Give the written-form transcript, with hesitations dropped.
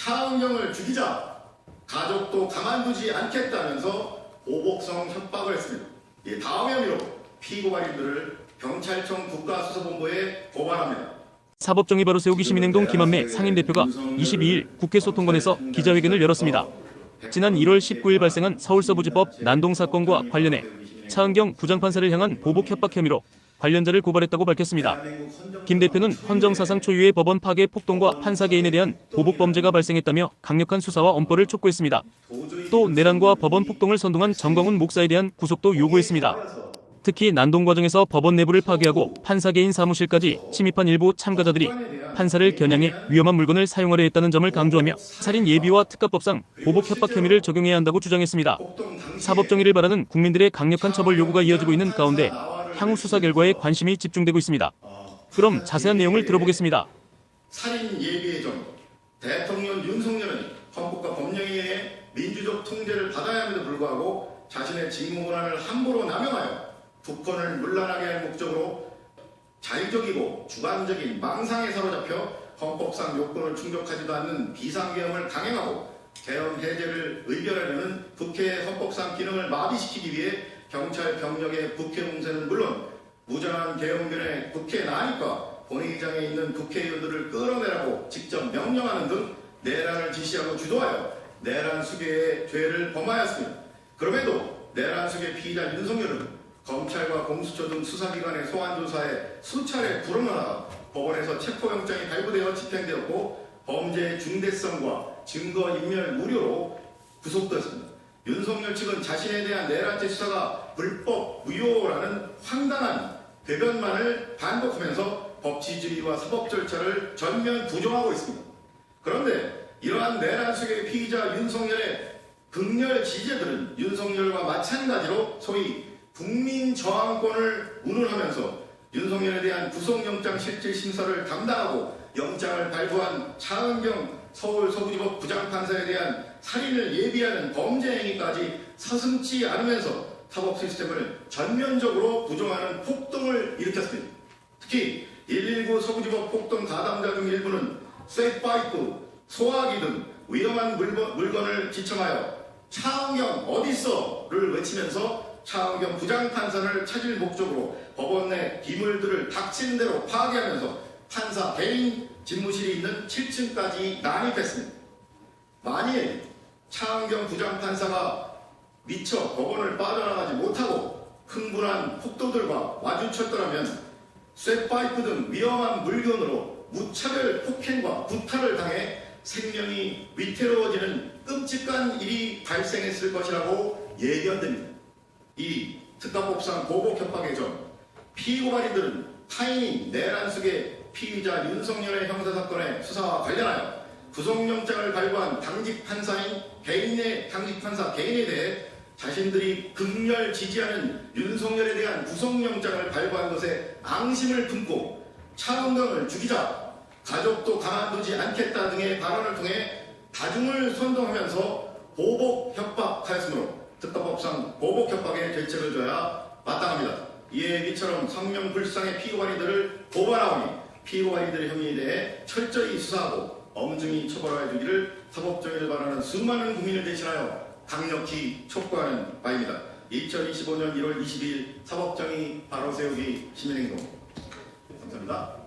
차은경을 죽이자 가족도 가만두지 않겠다면서 보복성 협박을 했습니다. 다음 혐의로 피고발인들을 경찰청 국가수사본부에 고발합니다. 사법정의 바로 세우기 시민행동 김한매 상임대표가 22일 국회 소통관에서 기자회견을 열었습니다. 지난 1월 19일 발생한 서울서부지법 난동 사건과 관련해 차은경 부장판사를 향한 보복 협박 혐의로 관련자를 고발했다고 밝혔습니다. 김 대표는 헌정사상 초유의 법원 파괴 폭동과 판사 개인에 대한 보복 범죄가 발생했다며 강력한 수사와 엄벌을 촉구했습니다. 또 내란과 법원 폭동을 선동한 정광훈 목사에 대한 구속도 요구했습니다. 특히 난동 과정에서 법원 내부를 파괴하고 판사 개인 사무실까지 침입한 일부 참가자들이 판사를 겨냥해 위험한 물건을 사용하려 했다는 점을 강조하며 살인 예비와 특가법상 보복 협박 혐의를 적용해야 한다고 주장했습니다. 사법정의를 바라는 국민들의 강력한 처벌 요구가 이어지고 있는 가운데 향후 수사 결과에 관심이 집중되고 있습니다. 그럼 자세한 내용을 들어보겠습니다. 살인 예비의 점, 대통령 윤석열은 헌법과 법령에 의해 민주적 통제를 받아야 함에도 불구하고 자신의 직무 권한을 함부로 남용하여 국권을 문란하게 할 목적으로 자의적이고 주관적인 망상에 사로잡혀 헌법상 요건을 충족하지도 않는 비상계엄을 강행하고 계엄 해제를 의결하려는 국회의 헌법상 기능을 마비시키기 위해 경찰 병력의 국회 공세는 물론 무장한 계엄군의 국회 난입과 본회의장에 있는 국회의원들을 끌어내라고 직접 명령하는 등 내란을 지시하고 주도하여 내란 수괴의 죄를 범하였습니다. 그럼에도 내란 수괴 피의자 윤석열은 검찰과 공수처 등 수사기관의 소환조사에 수차례 불응하다가 법원에서 체포영장이 발부되어 집행되었고 범죄의 중대성과 증거인멸 우려로 구속되었습니다. 윤석열 측은 자신에 대한 내란죄 수사가 불법 무효라는 황당한 궤변만을 반복하면서 법치주의와 사법 절차를 전면 부정하고 있습니다. 그런데 이러한 내란 수괴 피의자 윤석열의 극렬 지지자들은 윤석열과 마찬가지로 소위 국민 저항권을 운운하면서 윤석열에 대한 구속영장 실질 심사를 담당하고 영장을 발부한 차은경 서울서부지법 부장판사에 대한 살인을 예비하는 범죄 행위까지 서슴지 않으면서 사법 시스템을 전면적으로 부정하는 폭동을 일으켰습니다. 특히 119 서부지법 폭동 가담자 중 일부는 쇠파이프, 소화기 등 위험한 물건을 지청하여 차은경 어딨어를 외치면서 차은경 부장판사를 찾을 목적으로 법원 내 기물들을 닥치는 대로 파괴하면서 판사 개인 집무실이 있는 7층까지 난입했습니다. 만일 차은경 부장판사가 미처 법원을 빠져나가지 못하고 흥분한 폭도들과 마주쳤더라면 쇠파이프 등 위험한 물건으로 무차별 폭행과 구타를 당해 생명이 위태로워지는 끔찍한 일이 발생했을 것이라고 예견됩니다. 이 특가법상 보복 협박의 점, 피고발인들은 타인인 내란 속의 피의자 윤석열의 형사사건의 수사와 관련하여 구속영장을 발부한 당직 판사인 당직 판사 개인에 대해 자신들이 극렬 지지하는 윤석열에 대한 구속영장을 발부한 것에 앙심을 품고 차은경을 죽이자 가족도 가만두지 않겠다 등의 발언을 통해 다중을 선동하면서 보복 협박하였으므로 특가법상 보복 협박에 대책을 줘야 마땅합니다. 이에 이처럼 성명불상의 피고발인들을 고발하오니 피고발인들의 혐의에 대해 철저히 수사하고 엄중히 처벌하여 주기를 사법정의를 바라는 수많은 국민을 대신하여 강력히 촉구하는 바입니다. 2025년 1월 22일 사법정의 바로 세우기 시민행동. 감사합니다.